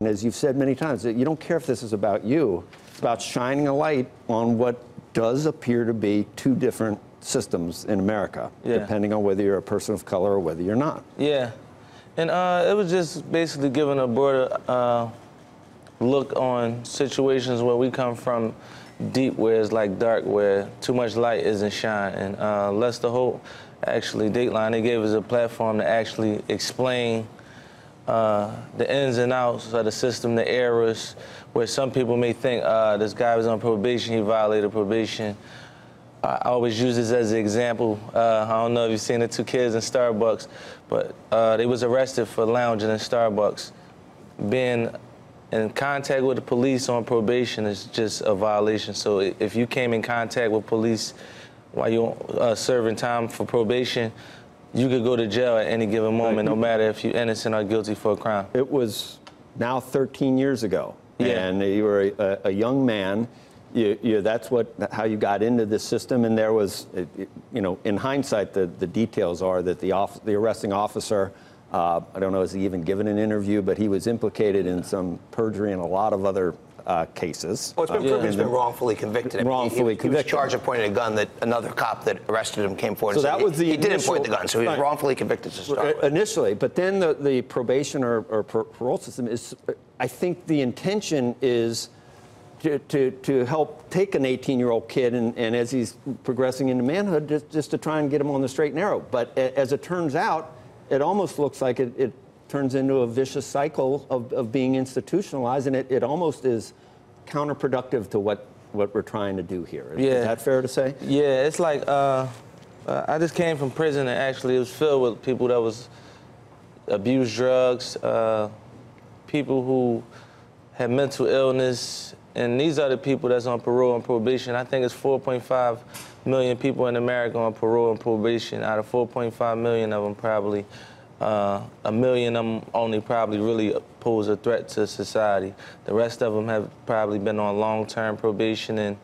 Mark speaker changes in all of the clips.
Speaker 1: And as you've said many times, you don't care if this is about you. It's about shining a light on what does appear to be two different systems in America, depending on whether you're a person of color or whether you're not.
Speaker 2: Yeah. And it was just basically giving a broader look on situations where we come from deep, where it's like dark, where too much light isn't shine. And Lester Holt, actually, Dateline, they gave us a platform to actually explain the ins and outs of the system, the errors, where some people may think this guy was on probation, he violated probation. I always use this as an example. I don't know if you've seen the two kids in Starbucks, but they was arrested for lounging in Starbucks. Being in contact with the police on probation is just a violation. So if you came in contact with police while you're serving time for probation, you could go to jail at any given moment, no matter if you're innocent or guilty for a crime. It
Speaker 1: was now 13 years ago, and you were a young man. That's how you got into this system, and there was, in hindsight, the details are that the arresting officer, I don't know, has he even given an interview, but he was implicated in some perjury and a lot of other cases.
Speaker 3: Well, it's been proven he's been wrongfully convicted.
Speaker 1: Wrongfully convicted.
Speaker 3: He was charged of pointing a gun that another cop that arrested him came forward.
Speaker 1: So that was the
Speaker 3: he didn't point the gun, so he was wrongfully convicted to start with.
Speaker 1: Initially, but then the probation or parole system is, I think the intention is to help take an 18-year-old kid and as he's progressing into manhood, just to try and get him on the straight and narrow. But as it turns out, it almost looks like it turns into a vicious cycle of being institutionalized, and it almost is counterproductive to what we're trying to do here. Is that fair to say?
Speaker 2: Yeah, it's like I just came from prison, and actually it was filled with people that was abused drugs, people who had mental illness, and these are the people that's on parole and probation. I think it's 4.5 million people in America on parole and probation. Out of 4.5 million of them, probably a million of them only probably really pose a threat to society. The rest of them have probably been on long-term probation, and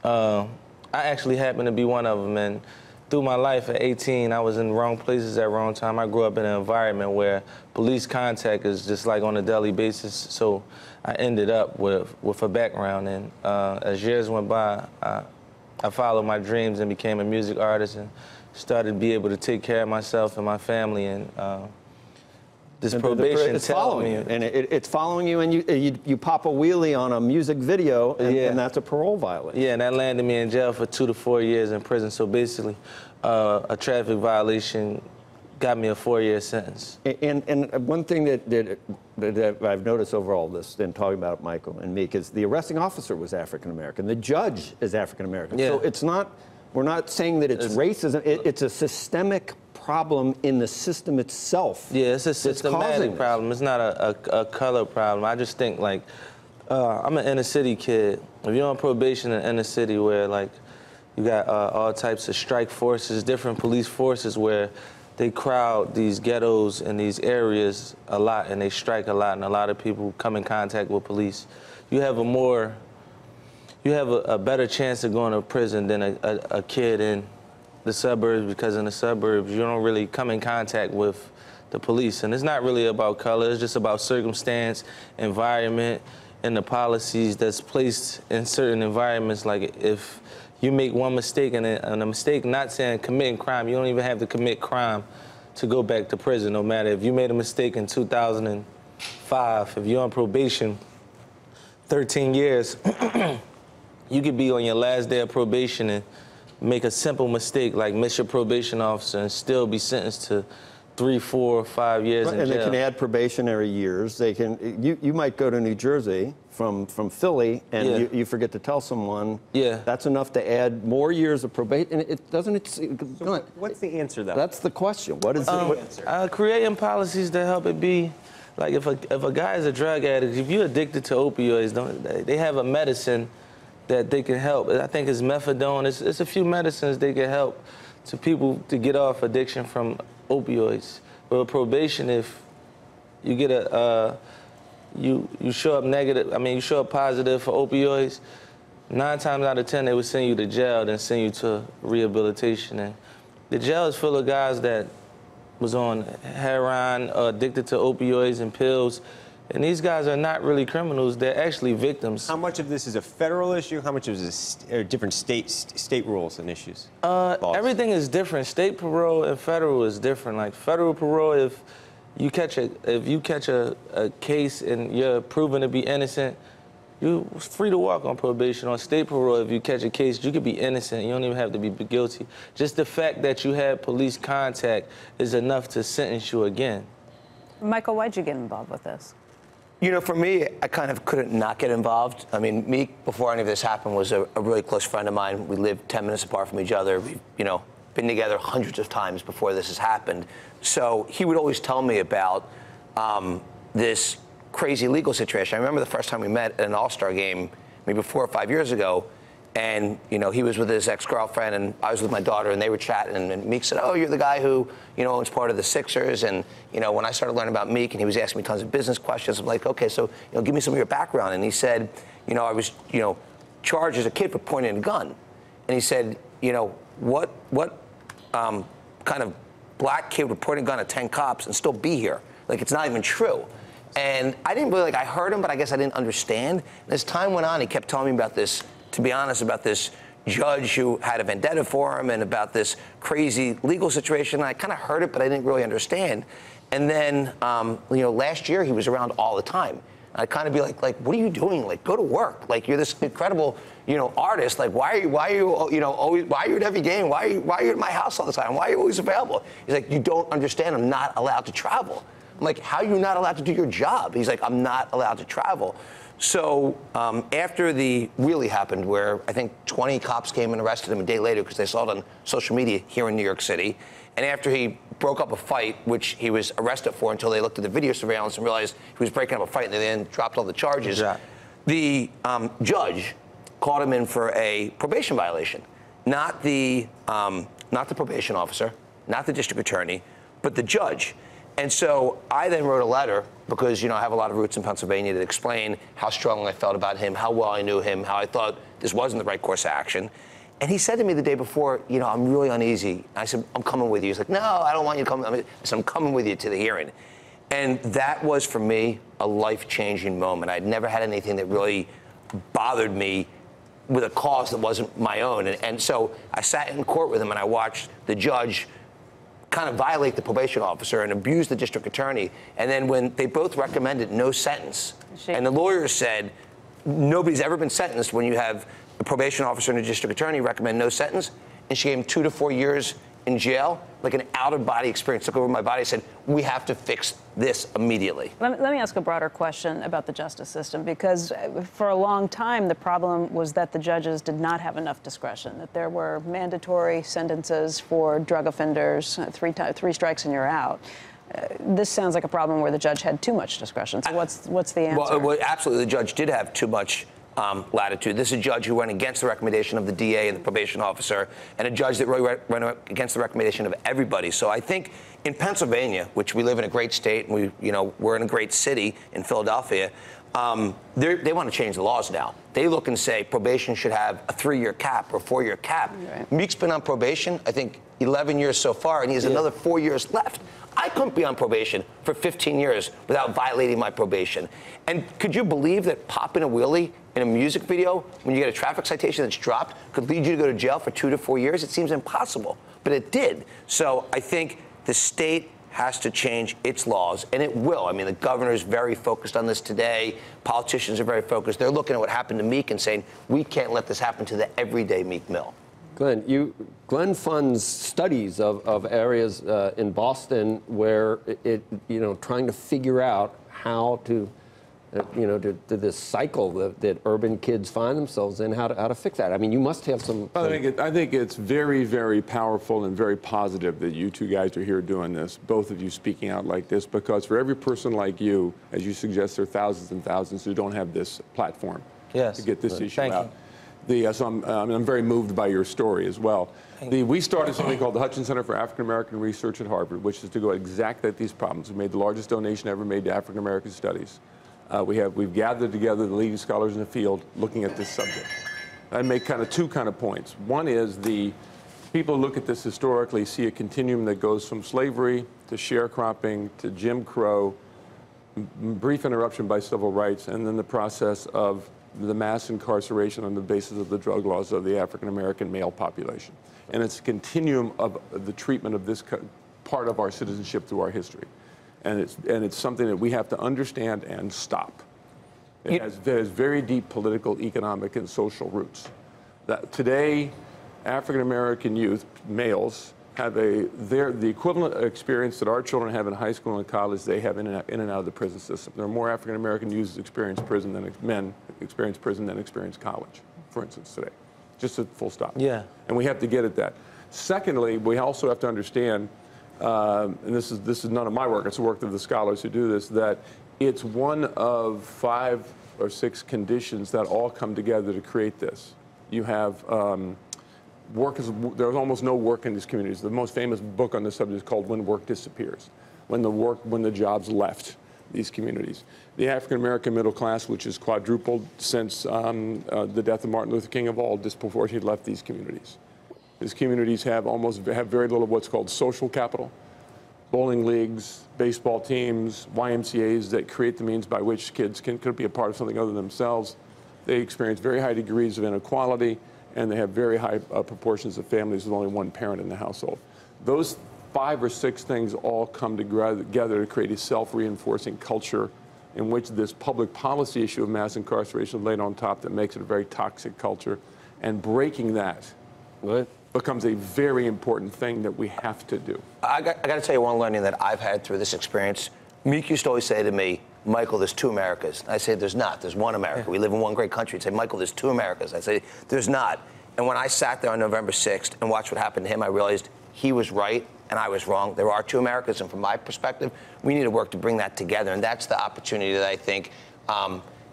Speaker 2: I actually happen to be one of them. And through my life at 18, I was in wrong places at wrong time. I grew up in an environment where police contact is just like on a daily basis. So I ended up with a background, and as years went by, I followed my dreams and became a music artist and started to be able to take care of myself and my family. And this probation
Speaker 1: it's following you, and it's following you, and you pop a wheelie on a music video, and that's a parole violation.
Speaker 2: Yeah, and that landed me in jail for 2 to 4 years in prison. So basically, a traffic violation got me a 4-year sentence.
Speaker 1: And one thing that I've noticed over all this, in talking about Michael and Meek, is the arresting officer was African American, the judge is African American. Yeah. So it's not. We're not saying that it's racism. It's a systemic problem in the system itself.
Speaker 2: Yeah, it's a systematic problem. It's not a color problem. I just think, like, I'm an inner city kid. If you're on probation in inner city where, like, you got all types of strike forces, different police forces where they crowd these ghettos and these areas a lot, and they strike a lot, and a lot of people come in contact with police. You have a better chance of going to prison than a kid in the suburbs, because in the suburbs, you don't really come in contact with the police. And it's not really about color, it's just about circumstance, environment, and the policies that's placed in certain environments. Like, if you make one mistake, and a mistake, not saying committing crime, you don't even have to commit crime to go back to prison, no matter if you made a mistake in 2005, if you're on probation 13 years, you could be on your last day of probation and make a simple mistake, like miss your probation officer, and still be sentenced to 3, 4, 5 years in jail.
Speaker 1: And they can add probationary years. They can. You might go to New Jersey from Philly, and you forget to tell someone. Yeah. That's enough to add more years of probation. And it doesn't.
Speaker 4: So what's the answer, though?
Speaker 1: That's the question. What is the answer?
Speaker 2: Creating policies to help it be. Like, if a guy is a drug addict, if you're addicted to opioids, they have a medicine that they can help. I think it's methadone. It's a few medicines they can help to people to get off addiction from opioids. But with probation, if you get you show up negative, you show up positive for opioids, 9 times out of 10 they would send you to jail, then send you to rehabilitation. And the jail is full of guys that was on heroin, addicted to opioids and pills, And these guys are not really criminals. They're actually victims.
Speaker 4: How much of this is a federal issue? How much of this is different state rules and issues?
Speaker 2: Everything is different. State parole and federal is different. Like federal parole, if you catch a case and you're proven to be innocent, you're free to walk on probation. On state parole, if you catch a case, you could be innocent. You don't even have to be guilty. Just the fact that you had police contact is enough to sentence you again.
Speaker 5: Michael, why'd you get involved with this?
Speaker 3: You know, for me, I kind of couldn't not get involved. I mean, Meek, before any of this happened, was a really close friend of mine. We lived 10 minutes apart from each other. We've, been together hundreds of times before this has happened. So he would always tell me about this crazy legal situation. I remember the first time we met at an All-Star game, maybe 4 or 5 years ago, and he was with his ex-girlfriend, and I was with my daughter, and they were chatting, and Meek said, "Oh, you're the guy who, was part of the Sixers." And when I started learning about Meek, and he was asking me tons of business questions, I'm like, "Okay, so give me some of your background." And he said, "I was, charged as a kid for pointing a gun." And he said, what kind of black kid would point a gun at 10 cops and still be here? Like, it's not even true." And I didn't really, I heard him, but I guess I didn't understand. And as time went on, he kept telling me about this, to be honest, about this judge who had a vendetta for him and about this crazy legal situation. And I kind of heard it, but I didn't really understand. And then, last year he was around all the time. And I'd kind of be like, what are you doing? Like, go to work. Like, you're this incredible, artist. Like, why are you always, why are you at every game? Why are you at my house all the time? Why are you always available? He's like, you don't understand. I'm not allowed to travel. I'm like, how are you not allowed to do your job? He's like, I'm not allowed to travel. So after the really happened, where I think 20 cops came and arrested him a day later because they saw it on social media here in New York City, and after he broke up a fight, which he was arrested for until they looked at the video surveillance and realized he was breaking up a fight, and they then dropped all the charges, the judge called him in for a probation violation. Not the probation officer, not the district attorney, but the judge. And so I then wrote a letter, because, I have a lot of roots in Pennsylvania, to explain how strongly I felt about him, how well I knew him, how I thought this wasn't the right course of action. And he said to me the day before, I'm really uneasy. I said, I'm coming with you. He's like, no, I don't want you to come. I said, I'm coming with you to the hearing. And that was, for me, a life-changing moment. I'd never had anything that really bothered me with a cause that wasn't my own. And so I sat in court with him, and I watched the judge kind of violate the probation officer and abuse the district attorney. And then when they both recommended no sentence, and the lawyers said, nobody's ever been sentenced when you have a probation officer and a district attorney recommend no sentence, and she gave him 2 to 4 years in jail, like an out-of-body experience took over my body. I said, we have to fix this immediately.
Speaker 5: Let me ask a broader question about the justice system, because for a long time, the problem was that the judges did not have enough discretion, that there were mandatory sentences for drug offenders, three strikes and you're out. This sounds like a problem where the judge had too much discretion. So what's the answer?
Speaker 3: Well, absolutely, the judge did have too much latitude. This is a judge who went against the recommendation of the DA and the probation officer, and a judge that really went against the recommendation of everybody. So I think in Pennsylvania, which we live in a great state, and we're in a great city in Philadelphia, they want to change the laws now. They look and say probation should have a 3-year cap or a 4-year cap. Right. Meek's been on probation, I think, 11 years so far, and he has another 4 years left. I couldn't be on probation for 15 years without violating my probation. And could you believe that popping a wheelie in a music video when you get a traffic citation that's dropped could lead you to go to jail for 2 to 4 years? It seems impossible, but it did. So I think the state has to change its laws, and it will. I mean, the governor's very focused on this today. Politicians are very focused. They're looking at what happened to Meek and saying, we can't let this happen to the everyday Meek Mill.
Speaker 1: Glenn funds studies of areas in Boston where trying to figure out how to, to this cycle that urban kids find themselves in, how to fix that. I mean, you must have some.
Speaker 6: I think it's very, very powerful and very positive that you two guys are here doing this, both of you speaking out like this, because for every person like you, as you suggest, there are thousands and thousands who don't have this platform to get this issue out. So I'm very moved by your story as well. We started something called the Hutchins Center for African American Research at Harvard, which is to go exactly at these problems. We made the largest donation ever made to African American studies. We've gathered together the leading scholars in the field looking at this subject. I make two points. One is the people who look at this historically see a continuum that goes from slavery to sharecropping to Jim Crow, brief interruption by civil rights, and then the process of the mass incarceration on the basis of the drug laws of the African-American male population. And it's a continuum of the treatment of this part of our citizenship through our history. And it's something that we have to understand and stop. It has very deep political, economic, and social roots. That today, African-American youth, males, have the equivalent experience that our children have in high school and college, they have in and out of the prison system. There are more African-American youths experience prison than men experience prison than experience college, for instance, today. Just a full stop.
Speaker 2: Yeah.
Speaker 6: And we have to get at that. Secondly, we also have to understand, and this is none of my work, it's the work of the scholars who do this, that it's one of 5 or 6 conditions that all come together to create this. You have there's almost no work in these communities. The most famous book on this subject is called When Work Disappears, when the jobs left these communities. The African-American middle class, which has quadrupled since the death of Martin Luther King, have all disproportionately left these communities. These communities have very little of what's called social capital. Bowling leagues, baseball teams, YMCAs that create the means by which kids could be a part of something other than themselves. They experience very high degrees of inequality, and they have very high proportions of families with only one parent in the household. Those 5 or 6 things all come together to create a self-reinforcing culture in which this public policy issue of mass incarceration is laid on top that makes it a very toxic culture. And breaking that becomes a very important thing that we have to do.
Speaker 3: I got to tell you one learning that I've had through this experience. Meek used to always say to me, Michael, there's 2 Americas. I say, there's not. There's one America. Yeah. We live in one great country. He'd say, Michael, there's 2 Americas. I say, there's not. And when I sat there on November 6th and watched what happened to him, I realized he was right and I was wrong. There are 2 Americas, and from my perspective, we need to work to bring that together. And that's the opportunity that I think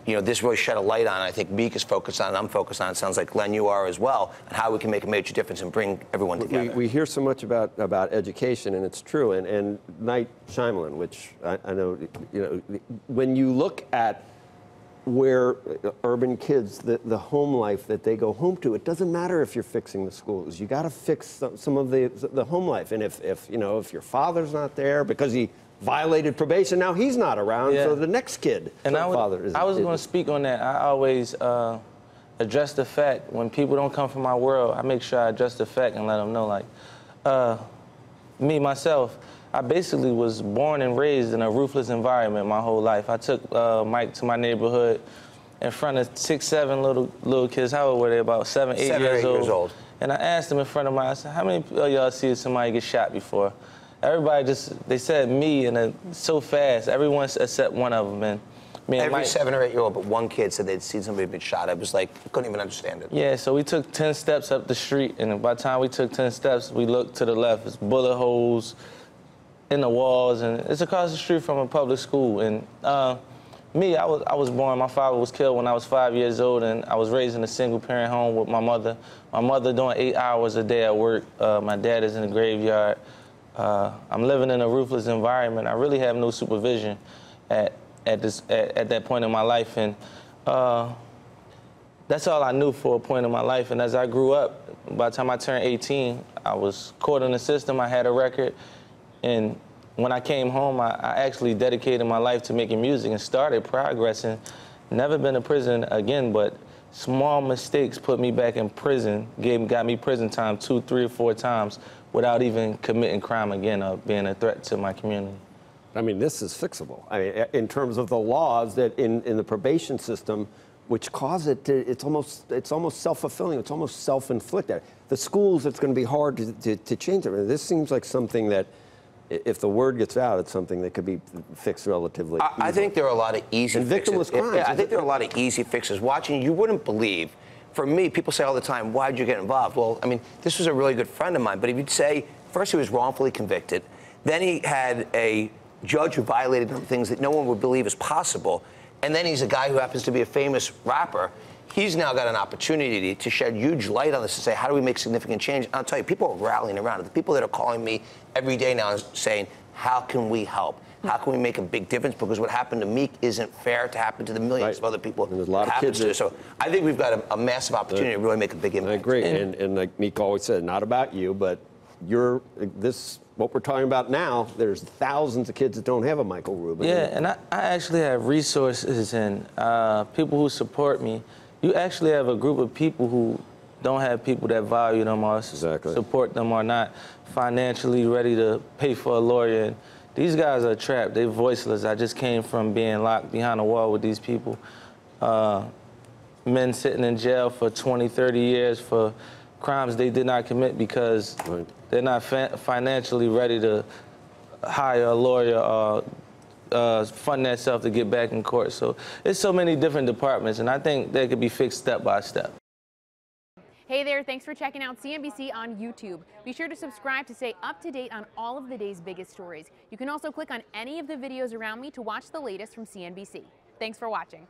Speaker 3: this really shed a light on. I think Meek is focused on, and I'm focused on. It sounds like, Glenn, you are as well, and how we can make a major difference and bring everyone together.
Speaker 1: We hear so much about education, and it's true. And Night Shyamalan, which I know, when you look at where urban kids, the home life that they go home to, it doesn't matter if you're fixing the schools. You got to fix some of the home life. And if your father's not there because he violated probation, now he's not around, so the next kid.
Speaker 2: And I was going to speak on that. I always address the fact when people don't come from my world. I make sure I address the fact and let them know, like, me myself, I basically was born and raised in a ruthless environment my whole life. I took Mike to my neighborhood in front of 6, 7 little kids. How old were they? About 7, 8 years old. And I asked them in front of my, I said, how many of y'all see somebody get shot before? Everybody they said me, and so fast, everyone except one of them. And me and
Speaker 3: Every
Speaker 2: Mike,
Speaker 3: 7 or 8 year old, but one kid said they'd seen somebody get shot. I was like, I couldn't even understand it.
Speaker 2: Yeah, so we took 10 steps up the street, and by the time we took 10 steps, we looked to the left. It's bullet holes in the walls, and it's across the street from a public school. And me, I was born, my father was killed when I was 5 years old, and I was raised in a single-parent home with my mother. My mother doing 8 hours a day at work. My dad is in the graveyard. I'm living in a ruthless environment. I really have no supervision at that point in my life, and that's all I knew for a point in my life. And as I grew up, by the time I turned 18, I was caught in the system. I had a record, and when I came home, I actually dedicated my life to making music and started progressing. Never been to prison again, but small mistakes put me back in prison, got me prison time 2, 3, or 4 times without even committing crime again or being a threat to my community.
Speaker 1: I mean, this is fixable. I mean, in terms of the laws that in the probation system, which cause it to, it's almost self-fulfilling. It's almost self-inflicted. The schools, it's going to be hard to change it. I mean, this seems like something that, if the word gets out, it's something that could be fixed relatively easily.
Speaker 3: I think there are a lot of easy
Speaker 1: and
Speaker 3: fixes.
Speaker 1: victimless crimes.
Speaker 3: Yeah, I think there are a lot of easy fixes. Watching, you wouldn't believe. For me, people say all the time, why'd you get involved? Well, I mean, this was a really good friend of mine, but if you'd say, first he was wrongfully convicted, then he had a judge who violated things that no one would believe is possible, and then he's a guy who happens to be a famous rapper. He's now got an opportunity to shed huge light on this and say, how do we make significant change? And I'll tell you, people are rallying around it. The people that are calling me every day now saying, how can we help? How can we make a big difference? Because what happened to Meek isn't fair to happen to the millions of other people.
Speaker 1: And there's a lot of kids
Speaker 3: to. So I think we've got a massive opportunity to really make a big impact.
Speaker 1: I agree. And like Meek always said, not about you, but what we're talking about now, there's thousands of kids that don't have a Michael Rubin.
Speaker 2: Yeah, and I actually have resources and people who support me. You actually have a group of people who don't have people that value them or support them or not financially ready to pay for a lawyer. And these guys are trapped. They're voiceless. I just came from being locked behind a wall with these people. Men sitting in jail for 20, 30 years for crimes they did not commit because they're not financially ready to hire a lawyer or fund themselves to get back in court. So it's so many different departments, and I think they could be fixed step by step.
Speaker 7: Hey there, thanks for checking out CNBC on YouTube. Be sure to subscribe to stay up to date on all of the day's biggest stories. You can also click on any of the videos around me to watch the latest from CNBC. Thanks for watching.